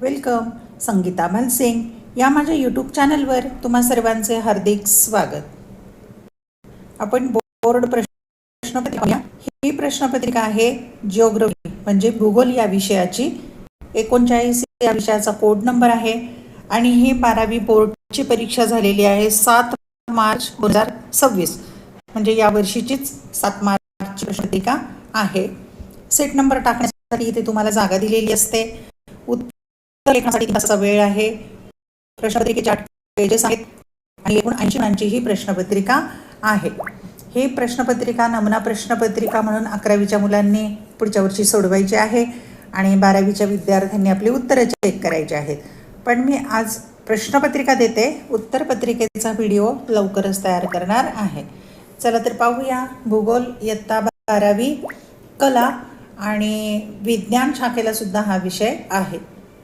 Welcome. Sangeeta मलसिंग या माझ्या YouTube चॅनलवर तुम्हा सर्वांचे हार्दिक स्वागत. आपण बोर्ड प्रश्नपत्रिका, ही प्रश्नपत्रिका आहे जिओग्राफी म्हणजे भूगोल या विषयाची. 39 या विषयाचा कोड नंबर आहे आणि ही 12वी बोर्डची परीक्षा झालेली आहे 7 मार्च 2026 म्हणजे या वर्षीचीच 7 मार्चची प्रश्नपत्रिका आहे. सेट नंबर टाकण्यासाठी इथे तुम्हाला जागा दिलेली असते. उत्तर लेखनासाठी तासाचा वेळ आहे. प्रश्नपत्रिकेचे 8 पेजेस आहेत आणि एकूण 80 गुणांची ही प्रश्नपत्रिका आहे. ही प्रश्नपत्रिका नमुना प्रश्नपत्रिका म्हणून 11वीच्या मुलांनी पुढच्या वर्षी सोडवायची आहे आणि 12वीच्या विद्यार्थ्यांनी आपली उत्तरं चेक करायची आहेत. पण मी आज प्रश्नपत्रिका देते, उत्तरपत्रिकेचा व्हिडिओ लवकरच तयार करणार आहे. चला तर पाहूया. भूगोल इयत्ता 12वी कला आणि विज्ञान शाखेला सुद्धा हा विषय आहे.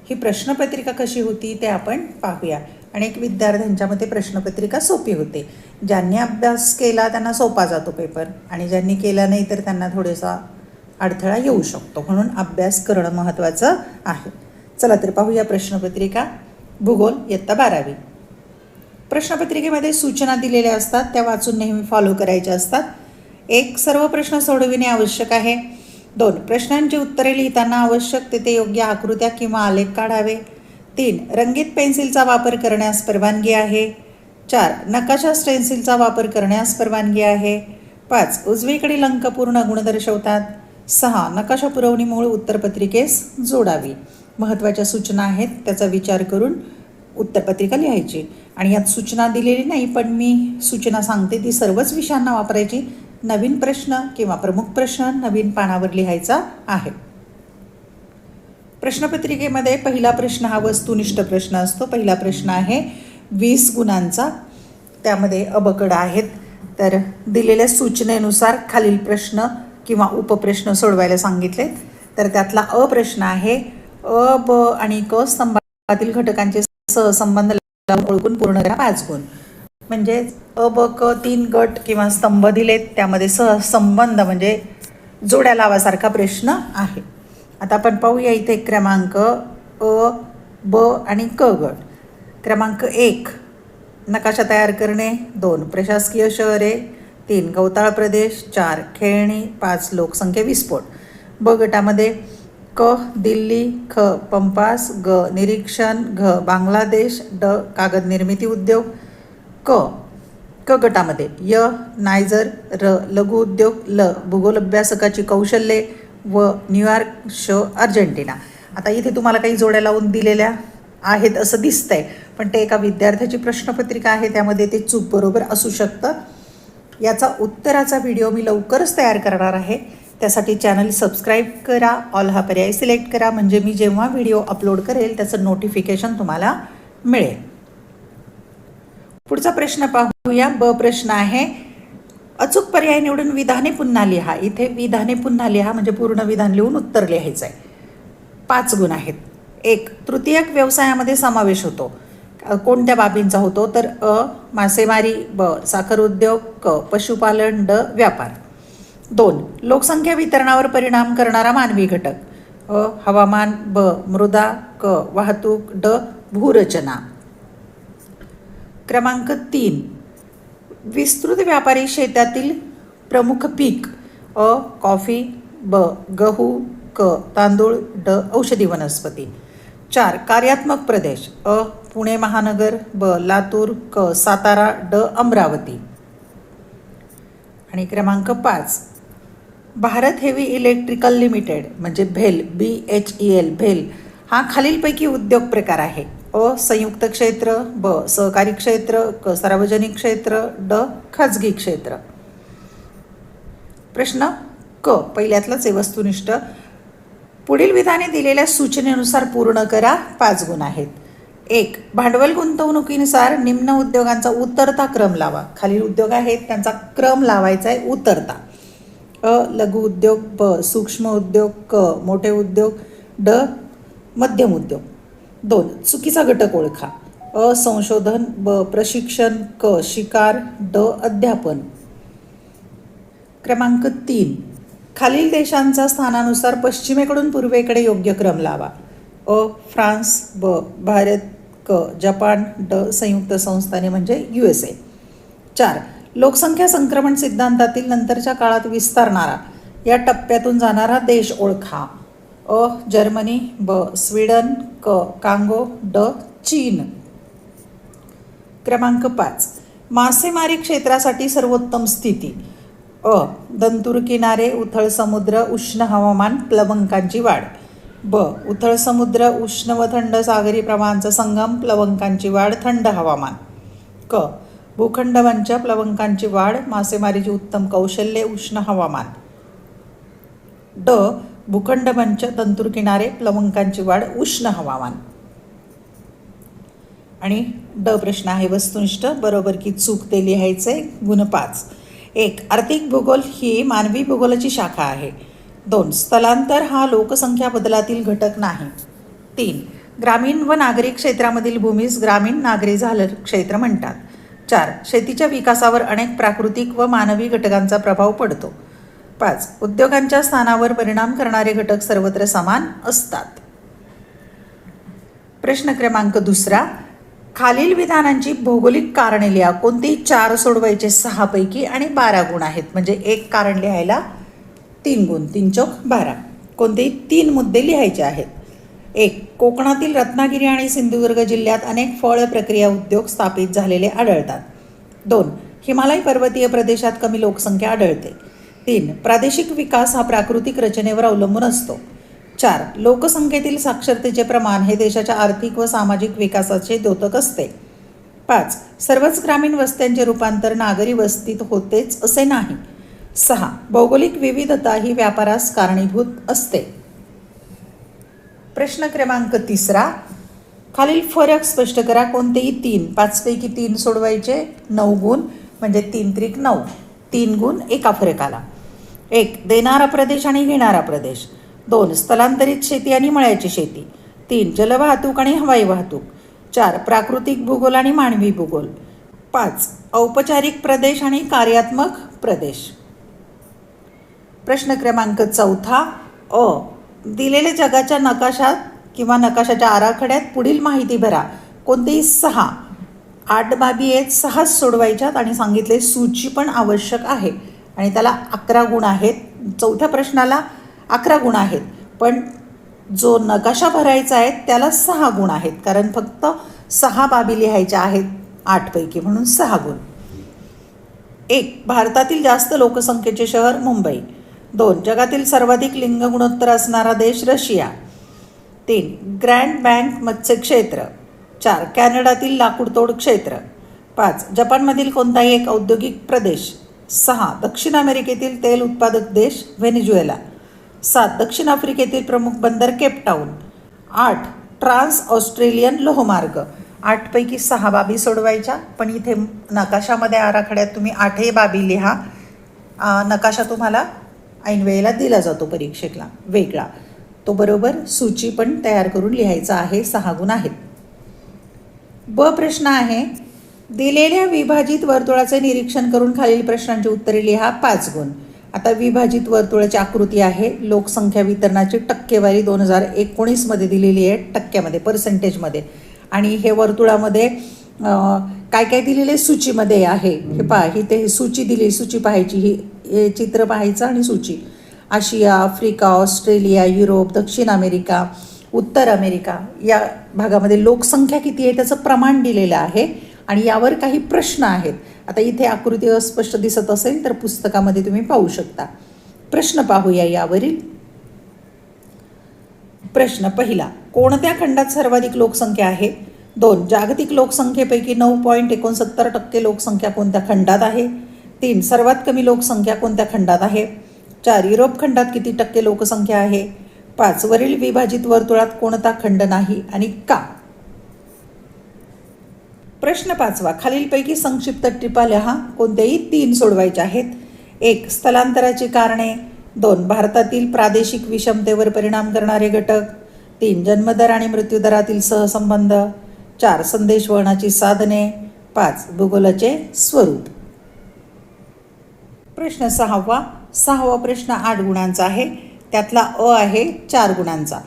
ही प्रश्नपत्रिका कशी होती ते आपण पाहूया. अनेक विद्यार्थ्यांच्या मते प्रश्नपत्रिका सोपी होते. ज्यांनी अभ्यास केला त्यांना सोपा जातो पेपर आणि ज्यांनी केला नाही तर त्यांना थोडासा अडथळा येऊ शकतो. म्हणून अभ्यास करणं महत्त्वाचं आहे. चला तर पाहूया प्रश्नपत्रिका. भूगोल इयत्ता 12वी. प्रश्नपत्रिकेमध्ये सूचना दिलेल्या असतात, त्या वाचून नेहमी फॉलो करायच्या असतात. 1. सर्व प्रश्न सोडविणे आवश्यक आहे. 2. प्रश्नांची उत्तरे लिहिताना आवश्यक तेथे योग्य आकृत्या किंवा आलेख काढावे. 3. रंगीत पेन्सिलचा वापर करण्यास परवानगी आहे. 4. नकाशा स्टेन्सिलचा वापर करण्यास परवानगी आहे. 5. उजवीकडील अंक पूर्ण गुण दर्शवतात. 6. नकाशा पुरवणी मूळ उत्तरपत्रिकेस जोडावी. महत्त्वाच्या सूचना आहेत, त्याचा विचार करून उत्तरपत्रिका लिहायची. आणि यात सूचना दिलेली नाही, पण मी सूचना सांगते ती सर्वच विषयांना वापरायची. नवीन प्रश्न किंवा प्रमुख प्रश्न नवीन पानावर लिहायचा आहे. प्रश्नपत्रिकेमध्ये पहिला प्रश्न हा वस्तुनिष्ठ प्रश्न असतो. पहिला प्रश्न आहे 20 गुणांचा. त्यामध्ये अबकड आहेत. तर दिलेल्या सूचनेनुसार खालील प्रश्न किंवा उपप्रश्न सोडवायला सांगितलेत. तर त्यातला अ प्रश्न आहे अ, ब आणि क स्तंभातील घटकांचे सहसंबंध ओळखून पूर्ण करा 5 गुण. म्हणजे अ, ब, क 3 गट किंवा स्तंभ दिलेत, त्यामध्ये सहसंबंध म्हणजे जोड्या लावासारखा प्रश्न आहे. आता आपण पाहूया इथे क्रमांक अ, ब आणि क गट. क्रमांक 1 नकाशा तयार करणे. 2 प्रशासकीय शहरे. 3 गवताळ प्रदेश. 4 खेळणी. 5 लोकसंख्या विस्फोट. ब गटामध्ये क दिल्ली. ख पंपास. ग निरीक्षण. घ बांगलादेश. ड कागद निर्मिती उद्योग. क गटामध्ये य नायजर. र लघु उद्योग. ल भूगोल अभ्यासकाची कौशल्ये व न्यूयॉर्क. श अर्जेंटिना. आता इथे तुम्हाला काही जोड्या लावून दिलेल्या आहेत असं दिसतंय, पण ते एका विद्यार्थ्याची प्रश्नपत्रिका आहे, त्यामध्ये ते चूक बरोबर असू शकतं. याचा उत्तराचा व्हिडिओ मी लवकरच तयार करणार आहे. त्यासाठी चॅनल सबस्क्राईब करा, ऑल हा पर्याय सिलेक्ट करा, म्हणजे मी जेव्हा व्हिडिओ अपलोड करेल त्याचं नोटिफिकेशन तुम्हाला मिळेल. पुढचा प्रश्न पाहूया. ब प्रश्न आहे अचूक पर्याय निवडून विधाने पुन्हा लिहा. इथे विधाने पुन्हा लिहा म्हणजे पूर्ण विधान लिहून उत्तर लिहायचं आहे. 5 गुण आहेत. 1 तृतीयक व्यवसायामध्ये समावेश होतो. कोणत्या बाबींचा होतो तर अ मासेमारी. ब साखर उद्योग. क पशुपालन. ड व्यापार. 2 लोकसंख्या वितरणावर परिणाम करणारा मानवी घटक. अ हवामान. ब मृदा. क वाहतूक. ड भूरचना. क्रमांक 3 विस्तृत व्यापारी शेतातील प्रमुख पीक. A coffee. ब गहू. क तांदूळ. ड औषधी वनस्पती. 4 कार्यात्मक प्रदेश. अ पुणे महानगर. ब लातूर. क सातारा. ड अमरावती. आणि क्रमांक 5 भारत हेवी इलेक्ट्रिकल लिमिटेड म्हणजे भेल. BHEL भेल हा खालीलपैकी उद्योग प्रकार आहे. अ संयुक्त क्षेत्र. ब सहकारी क्षेत्र. क सार्वजनिक क्षेत्र. ड खाजगी क्षेत्र. प्रश्न क पहिल्यातलाच आहे वस्तुनिष्ठ. पुढील विधाने दिलेल्या सूचनेनुसार पूर्ण करा. 5 गुण आहेत. 1 भांडवल गुंतवणुकीनुसार निम्न उद्योगांचा उतरता क्रम लावा. खालील उद्योग आहेत त्यांचा क्रम लावायचा आहे उतरता. अ लघु उद्योग. ब सूक्ष्म उद्योग. क मोठे उद्योग. ड मध्यम उद्योग. 2 चुकीचा घटक ओळखा. अ संशोधन. ब प्रशिक्षण. क शिकार. ड अध्यापन. क्रमांक 3 खालील देशांचा स्थानानुसार पश्चिमेकडून पूर्वेकडे योग्य क्रम लावा. अ फ्रान्स, ब भारत, क जपान, ड संयुक्त संस्थाने म्हणजे USA. 4. लोकसंख्या संक्रमण सिद्धांतातील नंतरच्या काळात विस्तारणारा या टप्प्यातून जाणारा देश ओळखा. अ जर्मनी, ब स्वीडन, क कांगो, ड चीन. क्रमांक 5. मासेमारी क्षेत्रासाठी सर्वोत्तम स्थिती. अ दंतूर किनारे, उथळ समुद्र, उष्ण हवामान, प्लवंकांची वाढ. ब उथळ समुद्र, उष्ण व थंड सागरी प्रवाहांचा संगम, प्लवंकांची वाढ, थंड हवामान. क भूखंडमंच, प्लवंकांची वाढ, मासेमारीची उत्तम कौशल्ये, उष्ण हवामान. ड भूखंडमंच, दंतूर किनारे, प्लवंकांची वाढ, उष्ण हवामान. आणि ड प्रश्न आहे वस्तुनिष्ठ, बरोबर की चूक ते लिहायचे. गुण 5. 1. आर्थिक भूगोल ही मानवी भूगोलाची शाखा आहे. 2. स्थलांतर हा लोकसंख्या बदलातील घटक नाही. 3. ग्रामीण व नागरी क्षेत्रामधील भूमीस ग्रामीण नागरी झालं क्षेत्र म्हणतात. 4. शेतीच्या विकासावर अनेक प्राकृतिक व मानवी घटकांचा प्रभाव पडतो. 5. उद्योगांच्या स्थानावर परिणाम करणारे घटक सर्वत्र समान असतात. प्रश्न क्रमांक 2. खालील विधानांची भौगोलिक कारणे लिहा. कोणतेही 4 सोडवायचे 6 पैकी आणि 12 गुण आहेत, म्हणजे एक कारण लिहायला 3 गुण, 3 चौक 12. कोणतेही 3 मुद्दे लिहायचे आहेत. 1. कोकणातील रत्नागिरी आणि सिंधुदुर्ग जिल्ह्यात अनेक फळ प्रक्रिया उद्योग स्थापित झालेले आढळतात. 2. हिमालय पर्वतीय प्रदेशात कमी लोकसंख्या आढळते. 3. प्रादेशिक विकास हा प्राकृतिक रचनेवर अवलंबून असतो. 4. लोकसंख्येतील साक्षरतेचे प्रमाण हे देशाच्या आर्थिक व सामाजिक विकासाचे द्योतक असते. 5. सर्वच ग्रामीण वस्त्यांचे रूपांतर नागरी वस्तीत होतेच असे नाही. 6. भौगोलिक विविधता ही व्यापारास कारणीभूत असते. प्रश्न क्रमांक 3. खालील फरक स्पष्ट करा. कोणतेही 3, 5 पैकी 3 सोडवायचे, 9 गुण, म्हणजे 3 त्रिक 9, 3 गुण एका फरकाला. 1. देणारा प्रदेश आणि घेणारा प्रदेश. 2. स्थलांतरित शेती आणि मळ्याची शेती. 3. जलवाहतूक आणि हवाई वाहतूक. 4. प्राकृतिक भूगोल आणि मानवी भूगोल. 5. औपचारिक प्रदेश आणि कार्यात्मक प्रदेश. प्रश्न क्रमांक 4. अ दिलेल्या जगाच्या नकाशात किंवा नकाशाच्या आराखड्यात पुढील माहिती भरा. कोणतेही 6, 8 बाबी आहेत, 6 सोडवायच्यात आणि सांगितले सूची पण आवश्यक आहे आणि त्याला 11 गुण आहेत. 4थ्या प्रश्नाला 11 गुण आहेत, पण जो नकाशा भरायचा आहे त्याला 6 गुण आहेत, कारण फक्त 6 बाबी लिहायच्या आहेत 8 पैकी, म्हणून 6 गुण. 1. भारतातील जास्त लोकसंख्येचे शहर मुंबई. 2. जगातील सर्वाधिक लिंग गुणोत्तर असणारा देश रशिया. 3. ग्रँड बँक मत्स्य क्षेत्र. 4. कॅनडातील लाकूडतोड क्षेत्र. 5. जपानमधील कोणताही एक औद्योगिक प्रदेश. 6. दक्षिण अमेरिकेतील तेल उत्पादक देश व्हेनेझुएला. 7. दक्षिण आफ्रिकेतील प्रमुख बंदर केपटाऊन. 8. ट्रान्स ऑस्ट्रेलियन लोहमार्ग. 8 पैकी 6 बाबी सोडवायच्या, पण इथे नकाशामध्ये आराखड्यात तुम्ही 8ही बाबी लिहा. नकाशा तुम्हाला ऐन वेळेला दिला जातो परीक्षेला वेगळा, तो बरोबर सूची पण तयार करून लिहायचा आहे. 6 गुण आहेत. ब प्रश्न आहे, दिलेल्या विभाजित वर्तुळाचे निरीक्षण करून खालील प्रश्नांची उत्तरे लिहा. 5 गुण. आता विभाजित वर्तुळाची आकृती आहे. लोकसंख्या वितरणाची टक्केवारी 2019 मध्ये दिलेली आहे, टक्क्यामध्ये, पर्सेंटेजमध्ये. आणि हे वर्तुळामध्ये काय काय दिलेले सूचीमध्ये आहे. हे पहा, ही ते सूची दिली, सूची पाहायची, हे चित्र पाहायचं आणि सूची. आशिया, आफ्रिका, ऑस्ट्रेलिया, युरोप, दक्षिण अमेरिका, उत्तर अमेरिका या भागामध्ये लोकसंख्या किती आहे त्याचं प्रमाण दिलेलं आहे आणि यावर काही प्रश्न आहेत. आता इथे आकृती अस्पष्ट दिसत असेल तर पुस्तकामध्ये तुम्ही पाहू शकता. प्रश्न पाहूया यावरील. प्रश्न पहिला, कोणत्या खंडात सर्वाधिक लोकसंख्या आहे? 2. जागतिक लोकसंख्येपैकी 9.69% लोकसंख्या कोणत्या खंडात आहे? 3. सर्वात कमी लोकसंख्या कोणत्या खंडात आहे? 4. युरोप खंडात किती टक्के लोकसंख्या आहे? 5. वरील विभाजित वर्तुळात कोणता खंड नाही आणि का? प्रश्न 5. खालीलपैकी संक्षिप्त टिपा लिहा. कोणत्याही 3 सोडवायचे आहेत. 1. स्थलांतराची कारणे. 2. भारतातील प्रादेशिक विषमतेवर परिणाम करणारे घटक. 3. जन्मदर आणि मृत्यूदरातील सहसंबंध. 4. संदेशवहनाची साधने. 5. भूगोलाचे स्वरूप. प्रश्न 6. 6वा प्रश्न 8 गुणांचा आहे, त्यातला अ आहे 4 गुणांचा.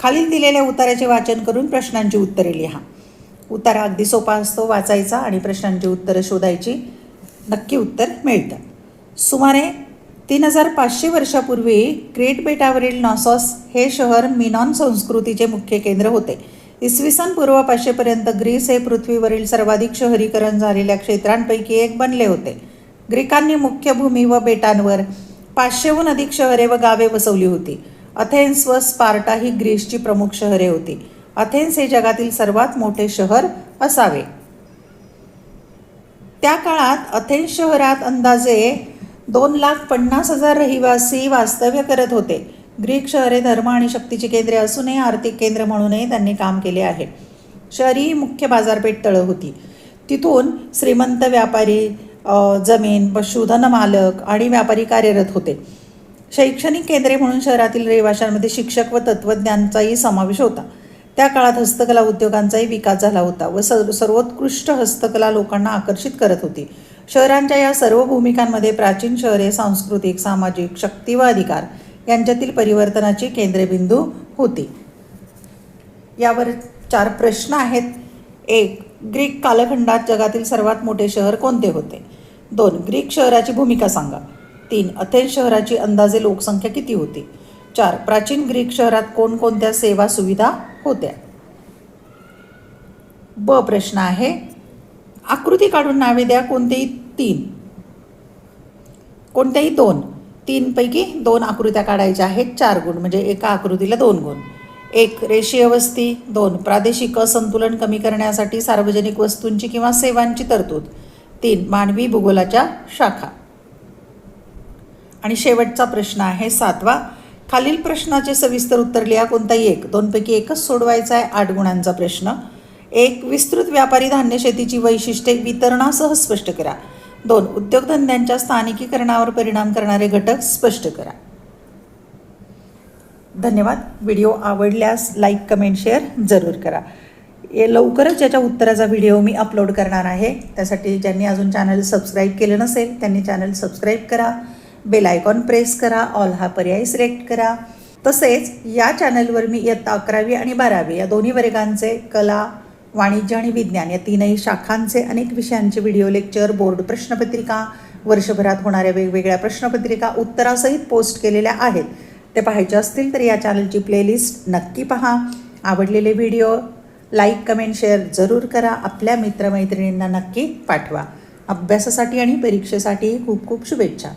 खालील दिलेल्या उताराचे वाचन करून प्रश्नांची उत्तरे लिहा. उतारा अगदी सोपा असतो, वाचायचा आणि प्रश्नांची उत्तरं शोधायची, नक्की उत्तर मिळतं. सुमारे 3500 वर्षापूर्वी क्रेट बेटावरील नॉसॉस हे शहर मिनॉन संस्कृतीचे मुख्य केंद्र होते. इसवी सन पूर्व 500 पर्यंत ग्रीस हे पृथ्वीवरील सर्वाधिक शहरीकरण झालेल्या क्षेत्रांपैकी एक बनले होते. ग्रीकांनी मुख्य भूमी व बेटांवर 500हून अधिक शहरे व गावे वसवली होती. अथेन्स व स्पार्टा ही ग्रीसची प्रमुख शहरे होती. अथेन्स हे जगातील सर्वात मोठे शहर असावे. त्या काळात अथेन्स शहरात अंदाजे 2,50,000 रहिवासी वास्तव्य करत होते. ग्रीक शहरे धर्म आणि शक्तीची केंद्रे असूनही आर्थिक केंद्र म्हणूनही त्यांनी काम केले आहे. शहरी मुख्य बाजारपेठ तळ होती. तिथून श्रीमंत व्यापारी, जमीन, पशुधन मालक आणि व्यापारी कार्यरत होते. शैक्षणिक केंद्रे म्हणून शहरातील रहिवाशांमध्ये शिक्षक व तत्त्वज्ञांचाही समावेश होता. त्या काळात हस्तकला उद्योगांचाही विकास झाला होता व सर्वोत्कृष्ट हस्तकला लोकांना आकर्षित करत होती. शहरांच्या या सर्व भूमिकांमध्ये प्राचीन शहरे सांस्कृतिक, सामाजिक, शक्ती व अधिकार यांच्यातील परिवर्तनाची केंद्रबिंदू होती. यावर 4 प्रश्न आहेत. 1. ग्रीक कालखंडात जगातील सर्वात मोठे शहर कोणते होते? 2. ग्रीक शहराची भूमिका सांगा. 3. अथेन्स शहराची अंदाजे लोकसंख्या किती होती? 4. प्राचीन ग्रीक शहरात कोणकोणत्या सेवा सुविधा होत्या? ब प्रश्न आहे, आकृती काढून नावे द्या. कोणतेही 3, कोणत्याही 2. 3 पैकी 2 आकृत्या काढायच्या आहेत. 4 गुण, म्हणजे एका आकृतीला 2 गुण. 1. रेषीय वस्ती. 2. प्रादेशिक असंतुलन कमी करण्यासाठी सार्वजनिक वस्तूंची किंवा सेवांची तरतूद. 3. मानवी भूगोलाच्या शाखा. आणि शेवटचा प्रश्न आहे 7वा. खालील प्रश्नाचे सविस्तर उत्तर लिहा. कोणताही 1. 2 पैकी एकच सोडवायचा आहे. 8 गुणांचा प्रश्न. 1. विस्तृत व्यापारी धान्य शेतीची वैशिष्ट्ये वितरणासह स्पष्ट करा. 2. उद्योगधंद्यांच्या स्थानिकीकरणावर परिणाम करणारे घटक स्पष्ट करा. धन्यवाद. व्हिडिओ आवडल्यास लाईक, कमेंट, शेअर जरूर करा. लवकरच याच्या उत्तराचा व्हिडिओ मी अपलोड करणार आहे. त्यासाठी ज्यांनी अजून चॅनल सबस्क्राईब केलं नसेल त्यांनी चॅनल सबस्क्राईब करा. बेल आयकॉन प्रेस करा. ऑल हा पर्याय सिलेक्ट करा. तसेच या चॅनलवर मी इयत्ता 11वी आणि 12वी या दोन्ही वर्गांचे कला, वाणिज्य आणि विज्ञान या 3ही शाखांचे अनेक विषयांचे व्हिडिओ लेक्चर, बोर्ड प्रश्नपत्रिका, वर्षभरात होणाऱ्या वेगवेगळ्या प्रश्नपत्रिका उत्तरासहित पोस्ट केलेल्या आहेत. ते पाहायचे असतील तर या चॅनलची प्लेलिस्ट नक्की पहा. आवडलेले व्हिडिओ लाईक, कमेंट, शेअर जरूर करा. आपल्या मित्रमैत्रिणींना नक्की पाठवा. अभ्यासासाठी आणि परीक्षेसाठी खूप खूप शुभेच्छा.